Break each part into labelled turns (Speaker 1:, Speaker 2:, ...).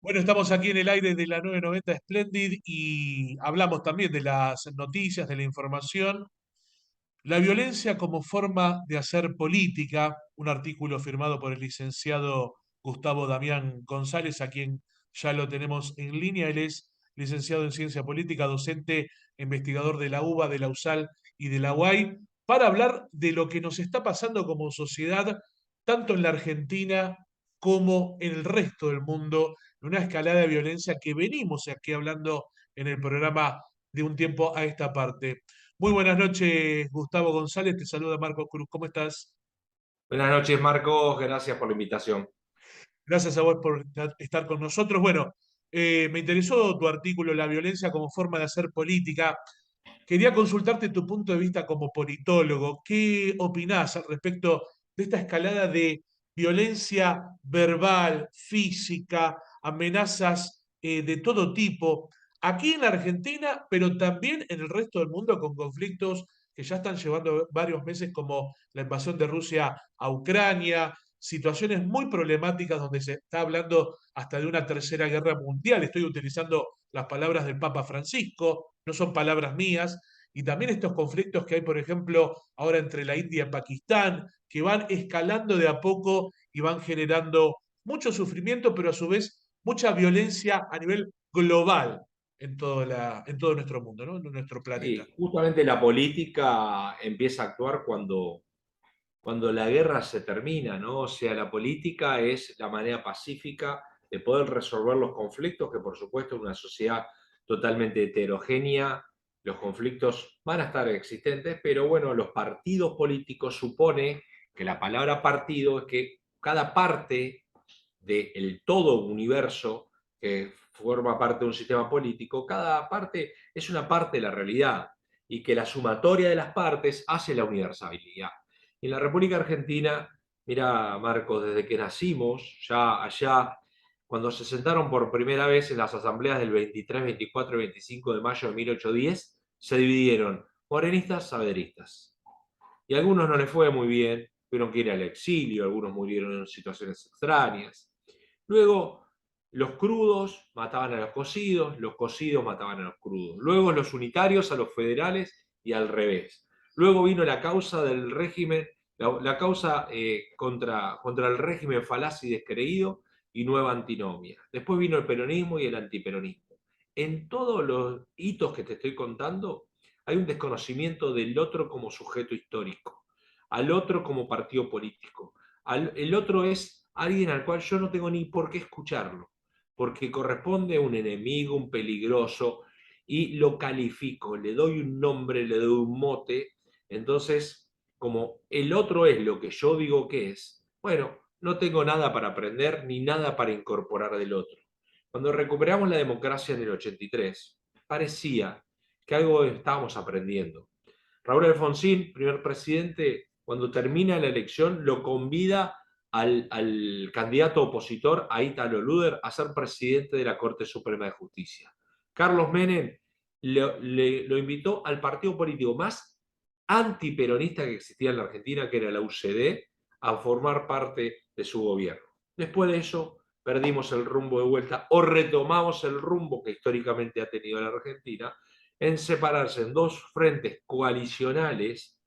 Speaker 1: Bueno, estamos aquí en el aire de la 990 Splendid y hablamos también de las noticias, de la información. La violencia como forma de hacer política, un artículo firmado por el licenciado Gustavo Damián González, a quien ya lo tenemos en línea. Él es licenciado en Ciencia Política, docente, investigador de la UBA, de la USAL y de la UAI, para hablar de lo que nos está pasando como sociedad, tanto en la Argentina como en el resto del mundo, en una escalada de violencia que venimos aquí hablando en el programa de un tiempo a esta parte. Muy buenas noches, Gustavo González. Te saluda Marco Cruz. ¿Cómo estás?
Speaker 2: Buenas noches, Marcos. Gracias por la invitación.
Speaker 1: Gracias a vos por estar con nosotros. Bueno, me interesó tu artículo, La violencia como forma de hacer política. Quería consultarte tu punto de vista como politólogo. ¿Qué opinás al respecto de esta escalada de violencia verbal, física, amenazas de todo tipo, aquí en la Argentina, pero también en el resto del mundo con conflictos que ya están llevando varios meses como la invasión de Rusia a Ucrania, situaciones muy problemáticas donde se está hablando hasta de una tercera guerra mundial? Estoy utilizando las palabras del Papa Francisco, no son palabras mías, y también estos conflictos que hay, por ejemplo, ahora entre la India y Pakistán, que van escalando de a poco y van generando mucho sufrimiento, pero a su vez mucha violencia a nivel global en todo nuestro mundo, ¿no? En nuestro planeta.
Speaker 2: Sí, justamente la política empieza a actuar cuando la guerra se termina, ¿no? O sea, la política es la manera pacífica de poder resolver los conflictos, que por supuesto en una sociedad totalmente heterogénea, los conflictos van a estar existentes, pero bueno, los partidos políticos supone que la palabra partido es que cada parte del todo universo que forma parte de un sistema político, cada parte es una parte de la realidad y que la sumatoria de las partes hace la universalidad. En la República Argentina, mira, Marcos, desde que nacimos, ya allá, cuando se sentaron por primera vez en las asambleas del 23, 24 y 25 de mayo de 1810, se dividieron morenistas, saberistas. Y a algunos no les fue muy bien, tuvieron que ir al exilio, algunos murieron en situaciones extrañas. Luego, los crudos mataban a los cocidos mataban a los crudos. Luego, los unitarios a los federales y al revés. Luego vino la causa del régimen, la causa contra el régimen falaz y descreído y nueva antinomia. Después vino el peronismo y el antiperonismo. En todos los hitos que te estoy contando, hay un desconocimiento del otro como sujeto histórico, al otro como partido político. El otro es alguien al cual yo no tengo ni por qué escucharlo, porque corresponde a un enemigo, un peligroso, y lo califico, le doy un nombre, le doy un mote. Entonces, como el otro es lo que yo digo que es, bueno, no tengo nada para aprender ni nada para incorporar del otro. Cuando recuperamos la democracia en el 83, parecía que algo estábamos aprendiendo. Raúl Alfonsín, primer presidente, cuando termina la elección, lo convida al candidato opositor, a Ítalo Luder, a ser presidente de la Corte Suprema de Justicia. Carlos Menem lo invitó al partido político más antiperonista que existía en la Argentina, que era la UCD, a formar parte de su gobierno. Después de eso, perdimos el rumbo de vuelta o retomamos el rumbo que históricamente ha tenido la Argentina en separarse en dos frentes coalicionales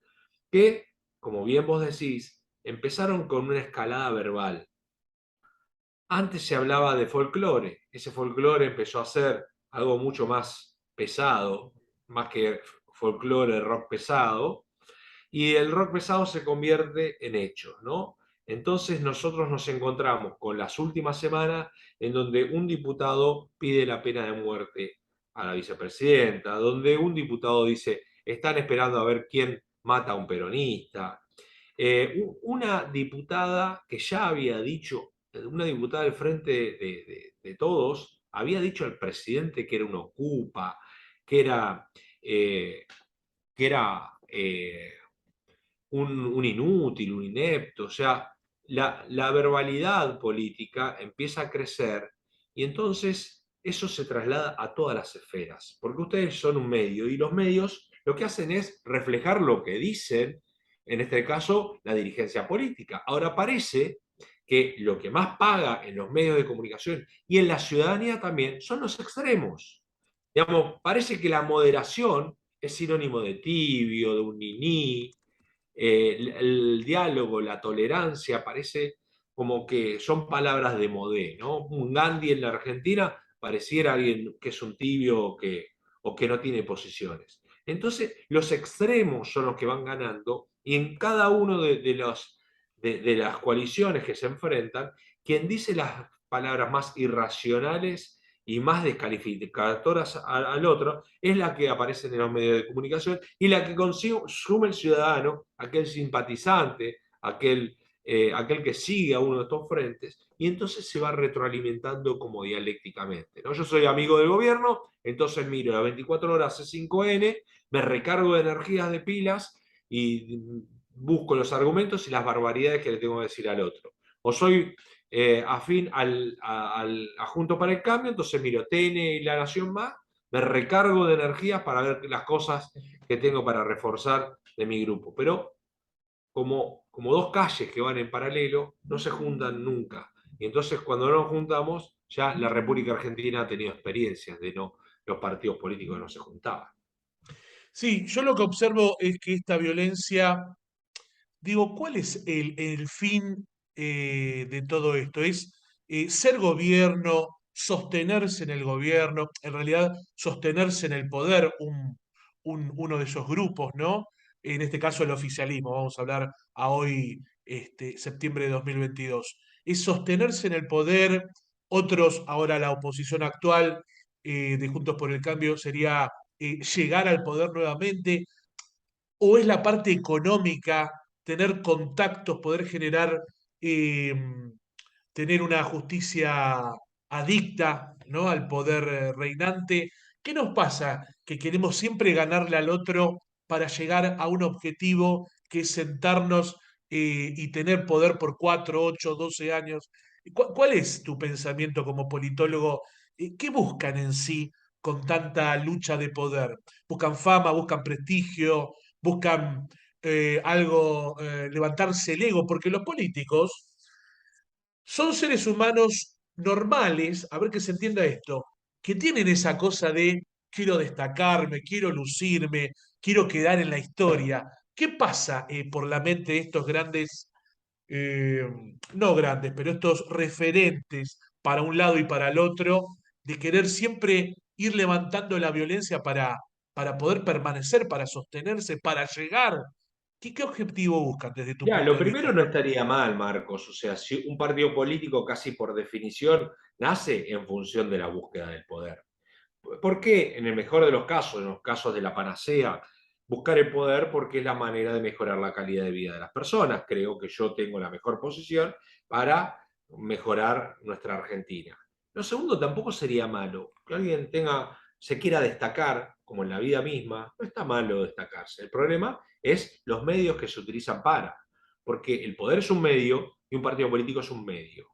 Speaker 2: que, como bien vos decís, empezaron con una escalada verbal. Antes se hablaba de folclore, ese folclore empezó a ser algo mucho más pesado, más que folclore, rock pesado, y el rock pesado se convierte en hechos, ¿no? Entonces nosotros nos encontramos con las últimas semanas en donde un diputado pide la pena de muerte a la vicepresidenta, donde un diputado dice, están esperando a ver quién mata a un peronista. Una diputada que ya había dicho, una diputada del Frente de Todos, había dicho al presidente que era un ocupa, que era, eh, que era un inútil, un inepto, o sea, la verbalidad política empieza a crecer y entonces eso se traslada a todas las esferas, porque ustedes son un medio y los medios lo que hacen es reflejar lo que dicen, en este caso, la dirigencia política. Ahora parece que lo que más paga en los medios de comunicación y en la ciudadanía también son los extremos. Digamos, parece que la moderación es sinónimo de tibio, de un niní, el diálogo, la tolerancia, parece como que son palabras de modé, ¿no? Un Gandhi en la Argentina pareciera alguien que es un tibio o que no tiene posiciones. Entonces, los extremos son los que van ganando y en cada uno de las coaliciones que se enfrentan, quien dice las palabras más irracionales y más descalificadoras al otro, es la que aparece en los medios de comunicación y la que consume el ciudadano, aquel simpatizante, aquel que sigue a uno de estos frentes, y entonces se va retroalimentando como dialécticamente, ¿no? Yo soy amigo del gobierno, entonces miro las 24 horas C5N, me recargo de energías de pilas y busco los argumentos y las barbaridades que le tengo que decir al otro. O soy afín a Junto para el Cambio, entonces miro TN y La Nación Más, me recargo de energías para ver las cosas que tengo para reforzar de mi grupo. Pero como dos calles que van en paralelo, no se juntan nunca. Y entonces cuando no nos juntamos, ya la República Argentina ha tenido experiencias de no, los partidos políticos no se juntaban.
Speaker 1: Sí, yo lo que observo es que esta violencia, digo, ¿cuál es el fin de todo esto? ¿Es ser gobierno, sostenerse en el gobierno, en realidad sostenerse en el poder, uno de esos grupos, ¿no? En este caso el oficialismo, vamos a hablar a hoy, septiembre de 2022. Es sostenerse en el poder, otros, ahora la oposición actual de Juntos por el Cambio sería llegar al poder nuevamente, o es la parte económica, tener contactos, poder generar, eh, tener una justicia adicta, ¿no? Al poder reinante. ¿Qué nos pasa? Que queremos siempre ganarle al otro para llegar a un objetivo que es sentarnos y tener poder por 4, 8, 12 años. ¿Cuál es tu pensamiento como politólogo? ¿Qué buscan en sí con tanta lucha de poder? ¿Buscan fama, buscan prestigio, buscan algo, levantarse el ego? Porque los políticos son seres humanos normales, a ver que se entienda esto, que tienen esa cosa de quiero destacarme, quiero lucirme, quiero quedar en la historia. ¿Qué pasa por la mente de estos grandes, eh, no grandes, pero estos referentes para un lado y para el otro, de querer siempre ir levantando la violencia para poder permanecer, para sostenerse, para llegar? ¿Qué objetivo buscan desde tu
Speaker 2: Ya,
Speaker 1: punto
Speaker 2: lo
Speaker 1: de vista?
Speaker 2: primero no estaría mal, Marcos. O sea, si un partido político casi por definición nace en función de la búsqueda del poder. ¿Por qué? En el mejor de los casos, en los casos de la panacea, buscar el poder porque es la manera de mejorar la calidad de vida de las personas. Creo que yo tengo la mejor posición para mejorar nuestra Argentina. Lo segundo tampoco sería malo. Que alguien se quiera destacar, como en la vida misma, no está malo destacarse. El problema es los medios que se utilizan para. Porque el poder es un medio y un partido político es un medio.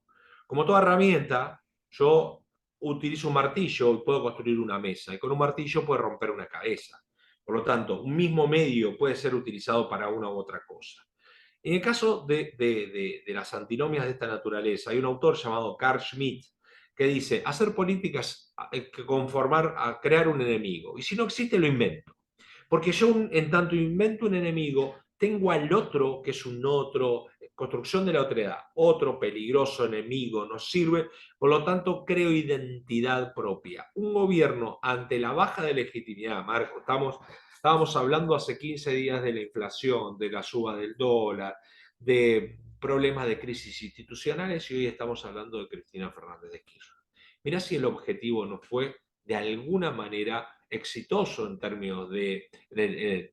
Speaker 2: Como toda herramienta, yo utilizo un martillo y puedo construir una mesa, y con un martillo puedo romper una cabeza. Por lo tanto, un mismo medio puede ser utilizado para una u otra cosa. En el caso de las antinomias de esta naturaleza, hay un autor llamado Carl Schmitt que dice, hacer políticas que conformar a crear un enemigo, y si no existe lo invento. Porque yo, en tanto invento un enemigo, tengo al otro, que es un otro, construcción de la otredad, otro peligroso enemigo, nos sirve, por lo tanto creo identidad propia. Un gobierno ante la baja de legitimidad, Marco, estábamos hablando hace 15 días de la inflación, de la suba del dólar, de problemas de crisis institucionales y hoy estamos hablando de Cristina Fernández de Kirchner. Mirá si el objetivo no fue de alguna manera exitoso en términos el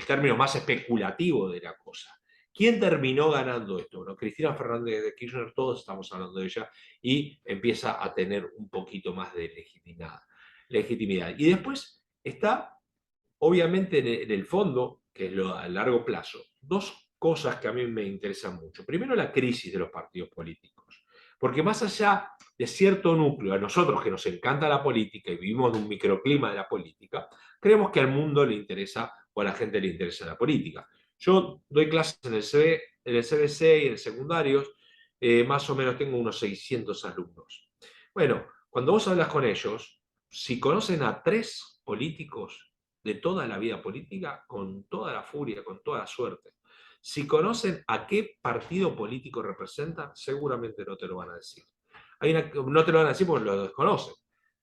Speaker 2: término más especulativo de la cosa. ¿Quién terminó ganando esto? Bueno, Cristina Fernández de Kirchner, todos estamos hablando de ella, y empieza a tener un poquito más de legitimidad. Y después está, obviamente, en el fondo, que es lo a largo plazo, dos cosas que a mí me interesan mucho. Primero, la crisis de los partidos políticos. Porque más allá de cierto núcleo, a nosotros que nos encanta la política y vivimos de un microclima de la política, creemos que al mundo le interesa o a la gente le interesa la política. Yo doy clases en el CB el CBC y en secundarios, más o menos tengo unos 600 alumnos. Bueno, cuando vos hablas con ellos, si conocen a 3 políticos de toda la vida política, con toda la furia, con toda la suerte. Si conocen a qué partido político representan, seguramente no te lo van a decir. No te lo van a decir porque lo desconocen.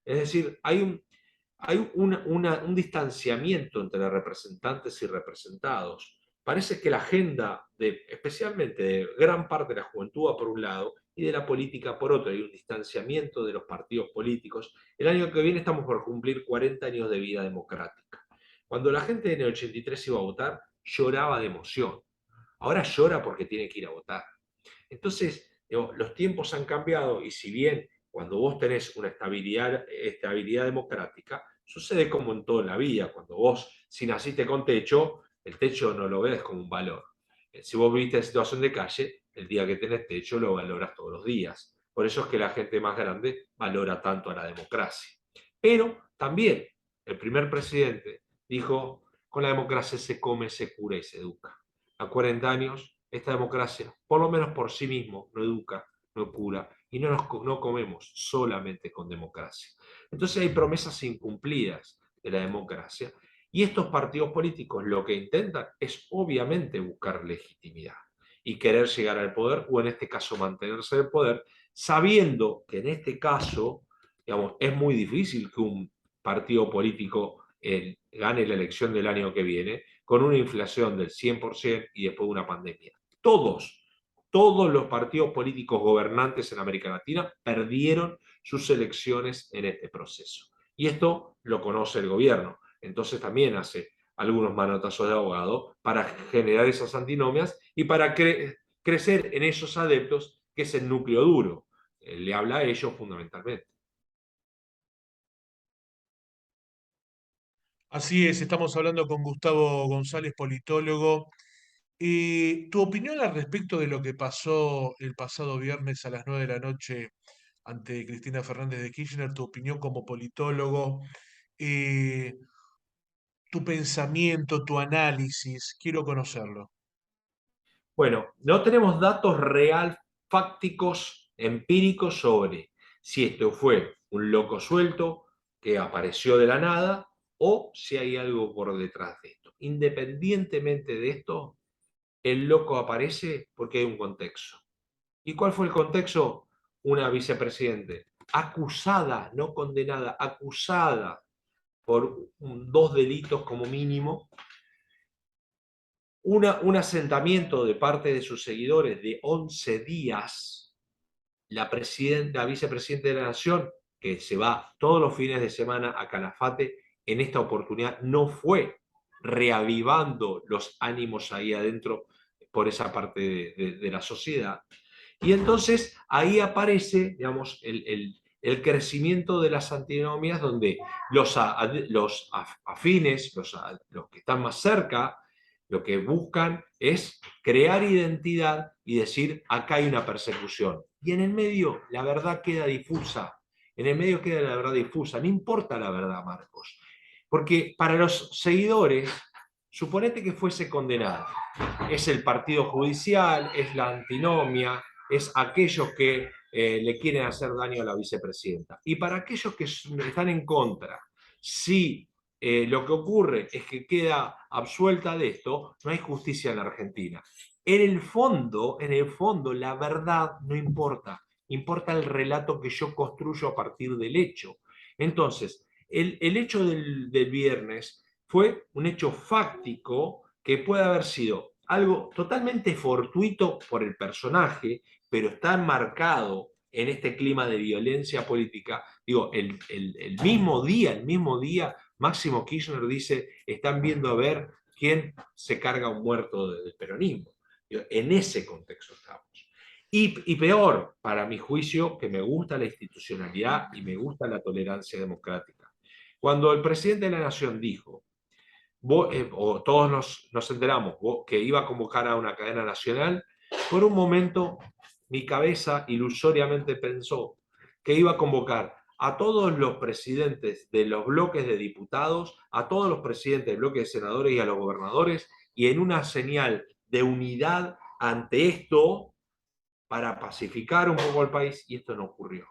Speaker 2: Es decir, hay un distanciamiento entre representantes y representados. Parece que la agenda, especialmente de gran parte de la juventud por un lado y de la política por otro, hay un distanciamiento de los partidos políticos. El año que viene estamos por cumplir 40 años de vida democrática. Cuando la gente en el 83 iba a votar, lloraba de emoción. Ahora llora porque tiene que ir a votar. Entonces, los tiempos han cambiado y si bien cuando vos tenés una estabilidad democrática, sucede como en toda la vida. Cuando vos, si naciste con techo, el techo no lo ves como un valor. Si vos viviste en situación de calle, el día que tenés techo lo valoras todos los días. Por eso es que la gente más grande valora tanto a la democracia. Pero también el primer presidente dijo, con la democracia se come, se cura y se educa. A 40 años, esta democracia, por lo menos por sí mismo, no educa, no cura, y no comemos solamente con democracia. Entonces hay promesas incumplidas de la democracia, y estos partidos políticos lo que intentan es obviamente buscar legitimidad y querer llegar al poder, o en este caso mantenerse en el poder, sabiendo que en este caso, digamos, es muy difícil que un partido político gane la elección del año que viene, con una inflación del 100% y después de una pandemia. Todos los partidos políticos gobernantes en América Latina perdieron sus elecciones en este proceso. Y esto lo conoce el gobierno. Entonces también hace algunos manotazos de abogado para generar esas antinomias y para crecer en esos adeptos, que es el núcleo duro. Le habla a ellos fundamentalmente.
Speaker 1: Así es, estamos hablando con Gustavo González, politólogo. Tu opinión al respecto de lo que pasó el pasado viernes a las 9 de la noche ante Cristina Fernández de Kirchner, tu opinión como politólogo, eh, tu pensamiento, tu análisis, quiero conocerlo.
Speaker 2: Bueno, no tenemos datos real, fácticos, empíricos sobre si esto fue un loco suelto que apareció de la nada o si hay algo por detrás de esto. Independientemente de esto, el loco aparece porque hay un contexto. ¿Y cuál fue el contexto? Una vicepresidente acusada, no condenada, acusada por 2 delitos como mínimo, un asentamiento de parte de sus seguidores de 11 días, la vicepresidenta de la Nación, que se va todos los fines de semana a Calafate, en esta oportunidad no fue reavivando los ánimos ahí adentro por esa parte de la sociedad. Y entonces ahí aparece, digamos, el crecimiento de las antinomias, donde los afines, los que están más cerca, lo que buscan es crear identidad y decir, acá hay una persecución. Y en el medio la verdad queda difusa. En el medio queda la verdad difusa. No importa la verdad, Marcos. Porque para los seguidores, suponete que fuese condenado. Es el partido judicial, es la antinomia, es aquellos que le quieren hacer daño a la vicepresidenta. Y para aquellos que están en contra, si lo que ocurre es que queda absuelta de esto, no hay justicia en la Argentina. En el fondo, la verdad no importa. Importa el relato que yo construyo a partir del hecho. Entonces, el hecho del viernes fue un hecho fáctico que puede haber sido algo totalmente fortuito por el personaje, pero está enmarcado en este clima de violencia política. Digo, el mismo día, Máximo Kirchner dice, están viendo a ver quién se carga un muerto del peronismo. Digo, en ese contexto estamos. Y peor, para mi juicio, que me gusta la institucionalidad y me gusta la tolerancia democrática. Cuando el presidente de la Nación dijo, o todos nos enteramos, que iba a convocar a una cadena nacional, por un momento mi cabeza ilusoriamente pensó que iba a convocar a todos los presidentes de los bloques de diputados, a todos los presidentes del bloque de senadores y a los gobernadores, y en una señal de unidad ante esto para pacificar un poco al país, y esto no ocurrió.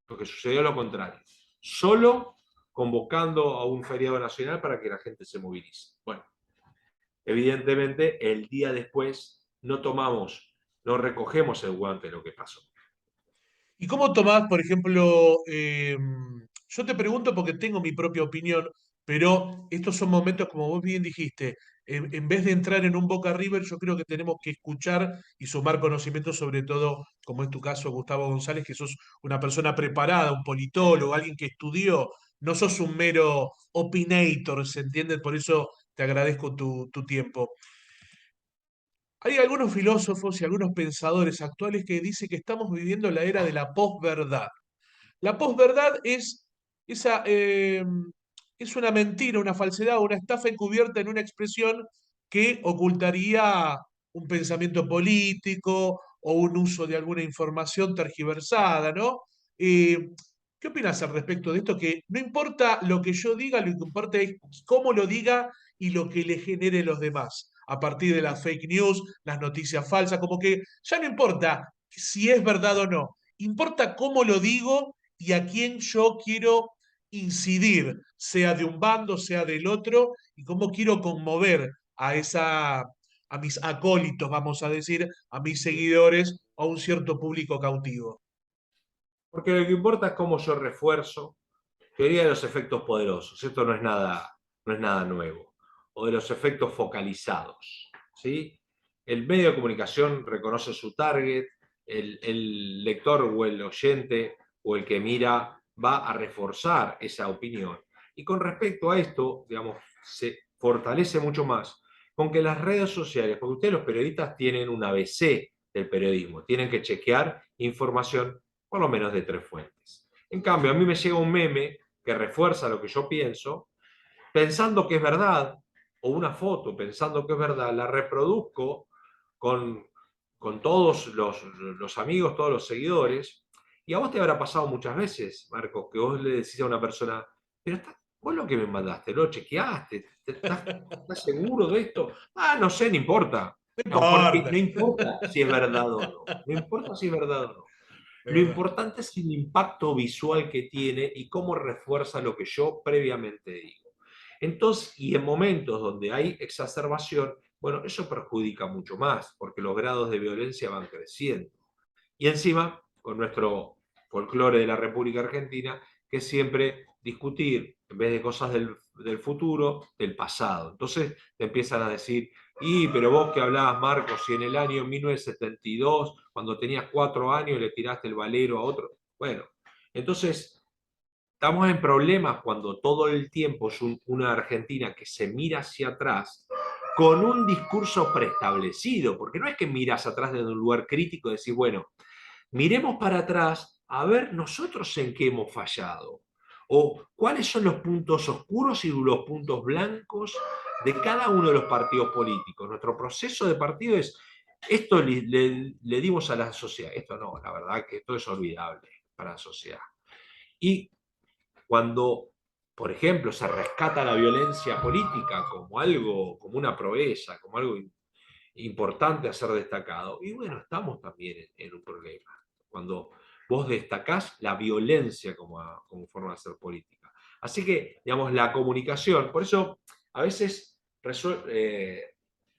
Speaker 2: Lo que sucedió lo contrario. Solo convocando a un feriado nacional para que la gente se movilice. Bueno, evidentemente el día después no recogemos el guante de lo que pasó.
Speaker 1: ¿Y cómo tomás, por ejemplo, yo te pregunto porque tengo mi propia opinión, pero estos son momentos, como vos bien dijiste, en vez de entrar en un Boca River, yo creo que tenemos que escuchar y sumar conocimientos, sobre todo, como es tu caso, Gustavo González, que sos una persona preparada, un politólogo, alguien que estudió, no sos un mero opinator, ¿se entiende? Por eso te agradezco tu tiempo. Hay algunos filósofos y algunos pensadores actuales que dicen que estamos viviendo la era de la posverdad. La posverdad esa, es una mentira, una falsedad, una estafa encubierta en una expresión que ocultaría un pensamiento político o un uso de alguna información tergiversada, ¿no? Eh, ¿Qué opinas al respecto de esto? Que no importa lo que yo diga, lo que importa es cómo lo diga y lo que le genere los demás, a partir de las fake news, las noticias falsas, como que ya no importa si es verdad o no, importa cómo lo digo y a quién yo quiero incidir, sea de un bando, sea del otro, y cómo quiero conmover a mis acólitos, vamos a decir, a mis seguidores, a un cierto público cautivo.
Speaker 2: Porque lo que importa es cómo yo refuerzo teoría de los efectos poderosos. Esto no es nada nuevo. O de los efectos focalizados. ¿Sí? El medio de comunicación reconoce su target, el lector o el oyente o el que mira va a reforzar esa opinión. Y con respecto a esto, digamos, se fortalece mucho más con que las redes sociales, porque ustedes los periodistas tienen un ABC del periodismo, tienen que chequear información por lo menos de 3 fuentes. En cambio, a mí me llega un meme que refuerza lo que yo pienso, pensando que es verdad, o una foto pensando que es verdad, la reproduzco con, con todos los amigos, todos los seguidores, y a vos te habrá pasado muchas veces, Marcos, que vos le decís a una persona, pero vos lo que me mandaste, lo chequeaste, ¿estás seguro de esto? Ah, no sé, no importa.
Speaker 1: No
Speaker 2: No, porque
Speaker 1: importa,
Speaker 2: no importa si es verdad o no. No importa si es verdad o no.
Speaker 1: de
Speaker 2: Lo
Speaker 1: verdad.
Speaker 2: importante es el impacto visual que tiene y cómo refuerza lo que yo previamente digo. Entonces, y en momentos donde hay exacerbación, bueno, eso perjudica mucho más, porque los grados de violencia van creciendo. Y encima, con nuestro folclore de la República Argentina, que es siempre discutir, en vez de cosas del futuro, del pasado. Entonces te empiezan a decir, pero vos que hablabas, Marcos, si en el año 1972, cuando tenías 4 años, le tiraste el valero a otro. Bueno, entonces estamos en problemas cuando todo el tiempo es una Argentina que se mira hacia atrás con un discurso preestablecido, porque no es que miras atrás desde un lugar crítico y decís, bueno, miremos para atrás a ver nosotros en qué hemos fallado. O cuáles son los puntos oscuros y los puntos blancos de cada uno de los partidos políticos. Nuestro proceso de partido es, esto le dimos a la sociedad, esto no, la verdad que esto es olvidable para la sociedad. Y cuando, por ejemplo, se rescata la violencia política como algo, como una proeza, como algo importante a ser destacado. Y bueno, estamos también en un problema. Cuando vos destacás la violencia como forma de hacer política. Así que, digamos, la comunicación, por eso a veces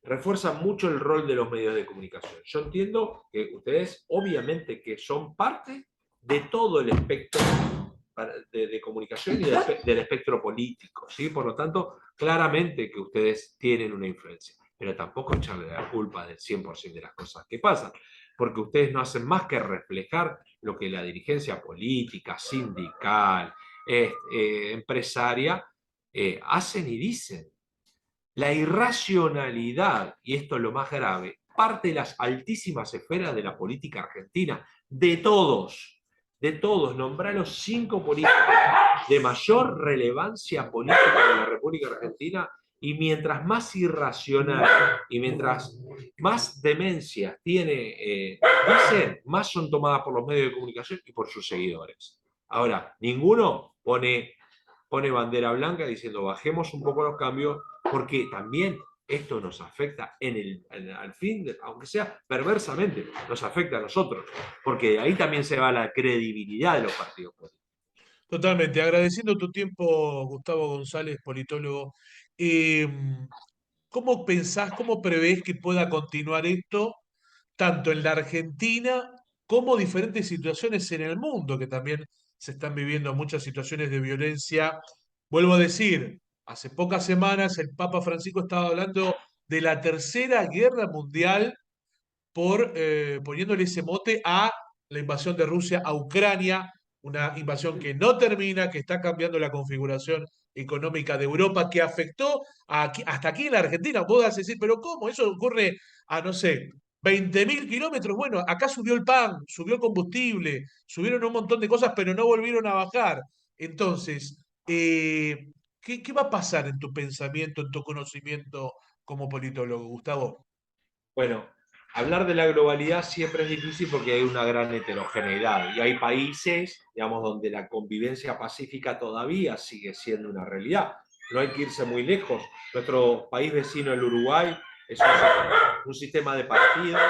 Speaker 2: refuerza mucho el rol de los medios de comunicación. Yo entiendo que ustedes, obviamente, que son parte de todo el espectro de comunicación y del espectro político, ¿sí? Por lo tanto, claramente que ustedes tienen una influencia, pero tampoco echarle la culpa del 100% de las cosas que pasan, porque ustedes no hacen más que reflejar lo que la dirigencia política, sindical, empresaria, hacen y dicen. La irracionalidad, y esto es lo más grave, parte de las altísimas esferas de la política argentina, de todos, nombrar los 5 políticos de mayor relevancia política de la República Argentina, y mientras más irracional y mientras más demencia dicen, más son tomadas por los medios de comunicación y por sus seguidores. Ahora, ninguno pone bandera blanca diciendo bajemos un poco los cambios, porque también esto nos afecta al fin, aunque sea perversamente, nos afecta a nosotros, porque ahí también se va la credibilidad de los partidos políticos.
Speaker 1: Totalmente. Agradeciendo tu tiempo, Gustavo González, politólogo. Eh, ¿Cómo pensás, cómo prevés que pueda continuar esto, tanto en la Argentina como diferentes situaciones en el mundo, que también se están viviendo muchas situaciones de violencia? Vuelvo a decir, hace pocas semanas el Papa Francisco estaba hablando de la Tercera Guerra Mundial poniéndole ese mote a la invasión de Rusia a Ucrania, una invasión que no termina, que está cambiando la configuración económica de Europa, que afectó hasta aquí en la Argentina. Vos vas a decir, pero ¿cómo? Eso ocurre a, no sé, 20.000 kilómetros. Bueno, acá subió el pan, subió el combustible, subieron un montón de cosas, pero no volvieron a bajar. Entonces, ¿qué va a pasar en tu pensamiento, en tu conocimiento como politólogo, Gustavo?
Speaker 2: Bueno, hablar de la globalidad siempre es difícil porque hay una gran heterogeneidad y hay países, digamos, donde la convivencia pacífica todavía sigue siendo una realidad. No hay que irse muy lejos. Nuestro país vecino, el Uruguay, es un sistema de partidos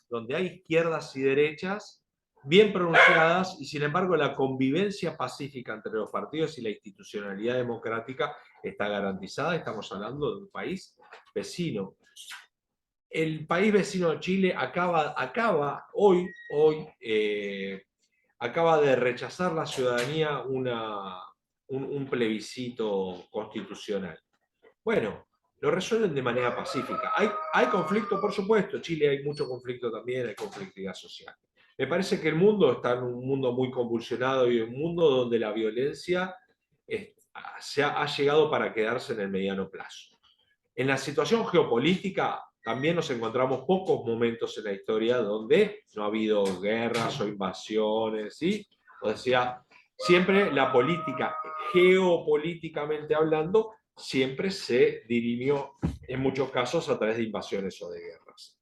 Speaker 2: donde hay izquierdas y derechas bien pronunciadas y sin embargo la convivencia pacífica entre los partidos y la institucionalidad democrática está garantizada. Estamos hablando de un país vecino. El país vecino de Chile acaba de rechazar la ciudadanía un plebiscito constitucional. Bueno, lo resuelven de manera pacífica. Hay conflicto, por supuesto. Chile hay mucho conflicto también, hay conflictividad social. Me parece que el mundo está en un mundo muy convulsionado y un mundo donde la violencia ha llegado para quedarse en el mediano plazo. En la situación geopolítica también nos encontramos pocos momentos en la historia donde no ha habido guerras o invasiones, ¿sí? O sea, siempre la política, geopolíticamente hablando, siempre se dirimió en muchos casos a través de invasiones o de guerras.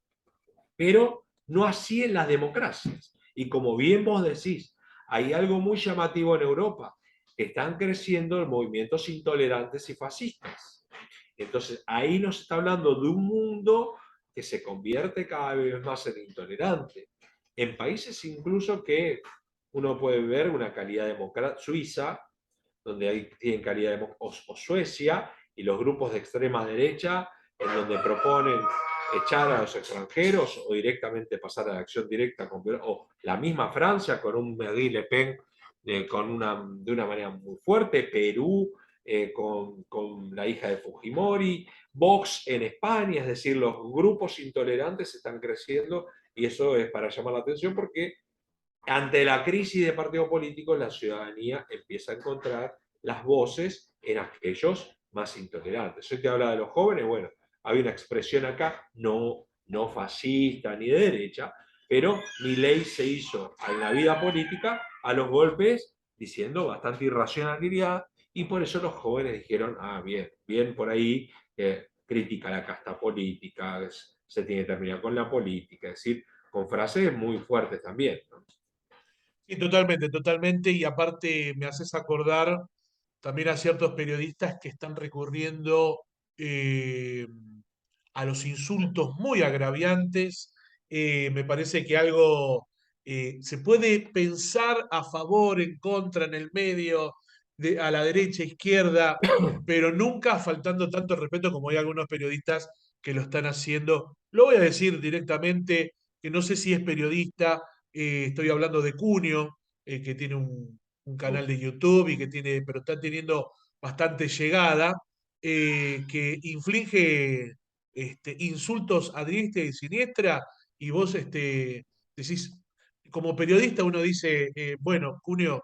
Speaker 2: Pero no así en las democracias. Y como bien vos decís, hay algo muy llamativo en Europa. Están creciendo los movimientos intolerantes y fascistas. Entonces, ahí nos está hablando de un mundo que se convierte cada vez más en intolerante. En países incluso que uno puede ver una calidad democrática, Suiza, donde tienen calidad o Suecia, y los grupos de extrema derecha, en donde proponen echar a los extranjeros o directamente pasar a la acción directa, o la misma Francia con un Marine Le Pen de una manera muy fuerte, Perú con la hija de Fujimori, Vox en España, es decir, los grupos intolerantes están creciendo y eso es para llamar la atención porque ante la crisis de partidos políticos la ciudadanía empieza a encontrar las voces en aquellos más intolerantes. Hoy te habla de los jóvenes, bueno, hay una expresión acá, no fascista ni de derecha, pero mi ley se hizo en la vida política a los golpes diciendo bastante irracionalidad y por eso los jóvenes dijeron, ah, bien, bien por ahí, critica la casta política, se tiene que terminar con la política, es decir, con frases muy fuertes también, ¿no?
Speaker 1: Sí, totalmente, totalmente. Y aparte me haces acordar también a ciertos periodistas que están recurriendo eh, a los insultos muy agraviantes. Me parece que algo se puede pensar a favor, en contra, en el medio, a la derecha, izquierda, pero nunca faltando tanto respeto como hay algunos periodistas que lo están haciendo. Lo voy a decir directamente, que no sé si es periodista, estoy hablando de Cunio, que tiene un canal de YouTube y que tiene, pero está teniendo bastante llegada, que inflige insultos a diestra y siniestra, y vos decís, como periodista uno dice, bueno, Cunio,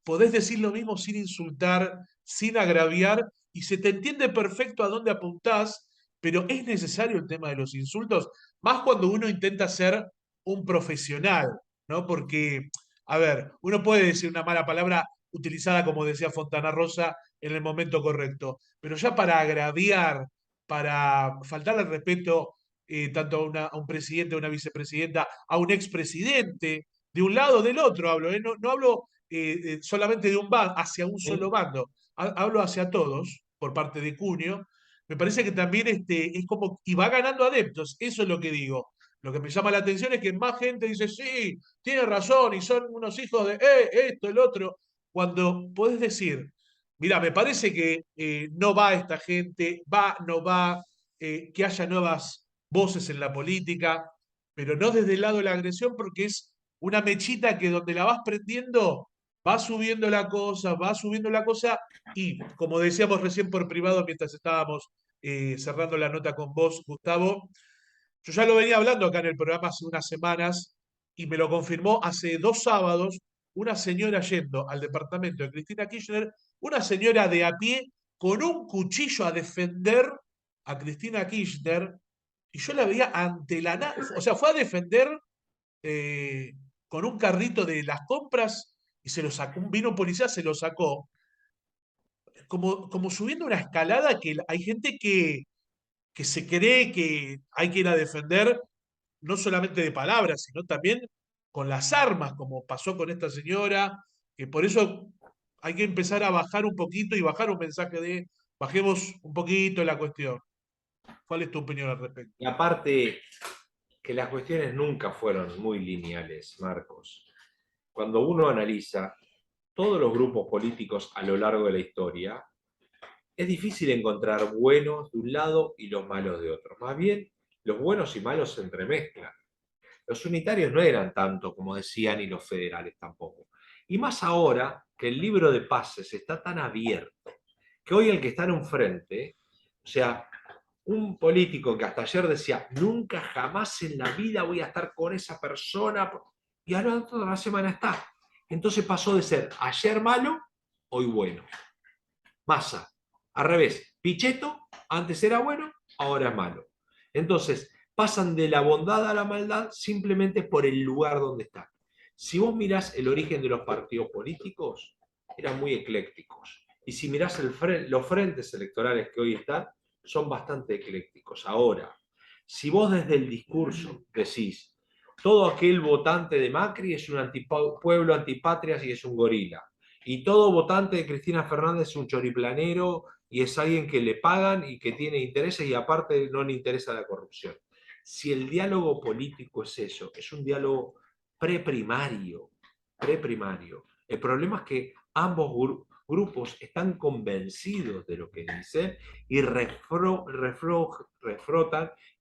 Speaker 1: podés decir lo mismo sin insultar, sin agraviar, y se te entiende perfecto a dónde apuntás, pero es necesario el tema de los insultos, más cuando uno intenta ser un profesional, ¿no? Porque, a ver, uno puede decir una mala palabra utilizada, como decía Fontana Rosa, en el momento correcto, pero ya para agraviar, para faltar al respeto tanto a un presidente, a una vicepresidenta, a un expresidente, de un lado o del otro hablo, no hablo solamente de un bando, hacia un solo bando, hablo hacia todos, por parte de Cunio, me parece que también es como, y va ganando adeptos, eso es lo que digo. Lo que me llama la atención es que más gente dice, sí, tiene razón, y son unos hijos de, esto, el otro, cuando podés decir, mira, me parece que no va esta gente, va, no va, que haya nuevas voces en la política, pero no desde el lado de la agresión, porque es una mechita que donde la vas prendiendo, va subiendo la cosa, y como decíamos recién por privado mientras estábamos cerrando la nota con vos, Gustavo, yo ya lo venía hablando acá en el programa hace unas semanas y me lo confirmó hace 2 sábados una señora yendo al departamento de Cristina Kirchner, una señora de a pie con un cuchillo a defender a Cristina Kirchner, y yo la veía ante la nada, o sea, fue a defender eh, con un carrito de las compras y se lo sacó, vino un policía, se lo sacó, como subiendo una escalada que hay gente que se cree que hay que ir a defender, no solamente de palabras, sino también con las armas, como pasó con esta señora, que por eso hay que empezar a bajar un poquito y bajar un mensaje de bajemos un poquito la cuestión. ¿Cuál es tu opinión al respecto?
Speaker 2: Y aparte, que las cuestiones nunca fueron muy lineales, Marcos. Cuando uno analiza todos los grupos políticos a lo largo de la historia, es difícil encontrar buenos de un lado y los malos de otro. Más bien, los buenos y malos se entremezclan. Los unitarios no eran tanto como decían y los federales tampoco. Y más ahora que el libro de pases está tan abierto, que hoy el que está en un frente, o sea, un político que hasta ayer decía, nunca jamás en la vida voy a estar con esa persona, y ahora toda la semana está. Entonces pasó de ser ayer malo, hoy bueno. Massa, al revés, Pichetto, antes era bueno, ahora es malo. Entonces, pasan de la bondad a la maldad simplemente por el lugar donde están. Si vos mirás el origen de los partidos políticos, eran muy eclécticos. Y si mirás los frentes electorales que hoy están, son bastante eclécticos. Ahora, si vos desde el discurso decís, todo aquel votante de Macri es un pueblo antipatrias y es un gorila, y todo votante de Cristina Fernández es un choriplanero y es alguien que le pagan y que tiene intereses y aparte no le interesa la corrupción. Si el diálogo político es eso, es un diálogo preprimario, preprimario. El problema es que ambos grupos están convencidos de lo que dicen y refrotan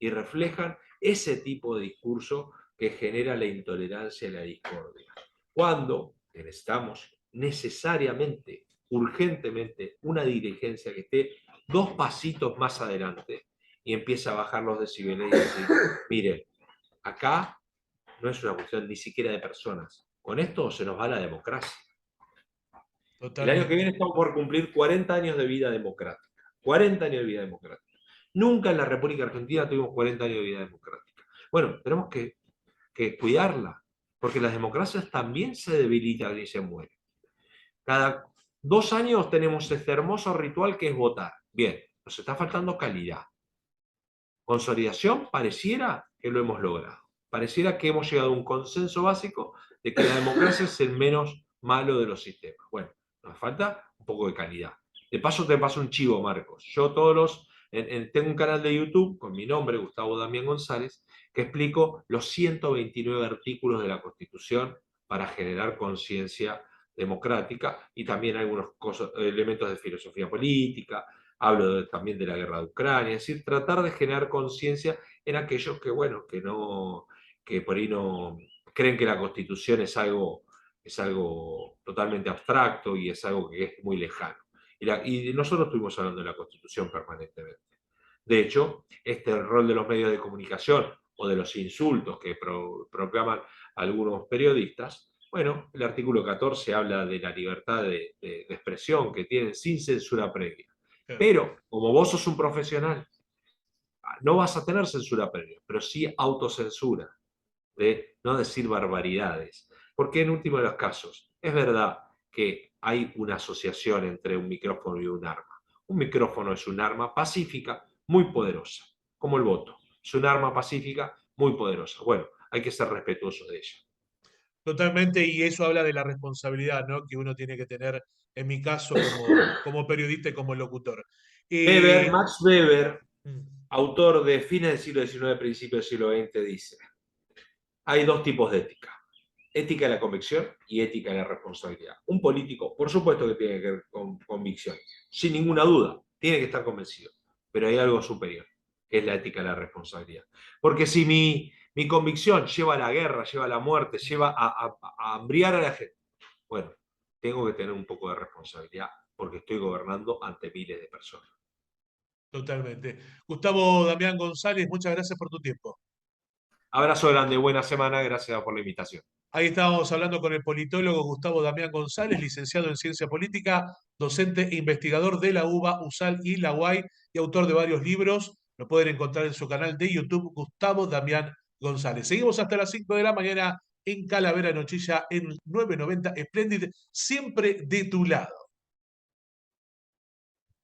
Speaker 2: y reflejan ese tipo de discurso que genera la intolerancia y la discordia. Cuando necesitamos necesariamente, urgentemente, una dirigencia que esté 2 pasitos más adelante y empiece a bajar los decibeles y decir, mire, acá no es una cuestión ni siquiera de personas. Con esto se nos va la democracia. El año que
Speaker 1: Totalmente.
Speaker 2: viene estamos por cumplir 40 años de vida democrática. 40 años de vida democrática. Nunca en la República Argentina tuvimos 40 años de vida democrática. Bueno, tenemos que cuidarla, porque las democracias también se debilitan y se mueren. Cada 2 años tenemos este hermoso ritual que es votar. Bien, nos está faltando calidad. Consolidación, pareciera que lo hemos logrado. Pareciera que hemos llegado a un consenso básico de que la democracia es el menos malo de los sistemas. Bueno, nos falta un poco de calidad. De paso te paso un chivo, Marcos. Yo tengo un canal de YouTube con mi nombre, Gustavo Damián González, que explico los 129 artículos de la Constitución para generar conciencia democrática y también algunos elementos de filosofía política, hablo también de la guerra de Ucrania, es decir, tratar de generar conciencia en aquellos que, bueno, que por ahí no creen que la Constitución es algo totalmente abstracto y es algo que es muy lejano. Y nosotros estuvimos hablando de la Constitución permanentemente. De hecho, este rol de los medios de comunicación o de los insultos que proclaman algunos periodistas, bueno, el artículo 14 habla de la libertad de expresión que tienen sin censura previa. Pero como vos sos un profesional, no vas a tener censura previa, pero sí autocensura, de no decir barbaridades. Porque en último de los casos, es verdad que hay una asociación entre un micrófono y un arma. Un micrófono es un arma pacífica muy poderosa, como el voto. Es un arma pacífica muy poderosa. Bueno, hay que ser respetuoso de ella.
Speaker 1: Totalmente, y eso habla de la responsabilidad, ¿no? Que uno tiene que tener, en mi caso, como periodista y como locutor. Eh,
Speaker 2: Max Weber,
Speaker 1: mm,
Speaker 2: autor de fines del siglo XIX, principios del siglo XX, dice, hay dos tipos de ética. Ética de la convicción y ética de la responsabilidad. Un político, por supuesto que tiene que ver con convicción, sin ninguna duda, tiene que estar convencido, pero hay algo superior, que es la ética de la responsabilidad. Porque si mi convicción lleva a la guerra, lleva a la muerte, lleva a hambriar a la gente, bueno, tengo que tener un poco de responsabilidad porque estoy gobernando ante miles de personas.
Speaker 1: totalmente. Gustavo Damián González, muchas gracias por tu tiempo.
Speaker 2: Abrazo grande, buena semana, gracias por la invitación.
Speaker 1: Ahí estábamos hablando con el politólogo Gustavo Damián González, licenciado en Ciencia Política, docente e investigador de la UBA, USAL y la UAI y autor de varios libros. Lo pueden encontrar en su canal de YouTube, Gustavo Damián González. Seguimos hasta las 5 de la mañana en Calavera Nochilla en 990 Splendid, siempre de tu lado.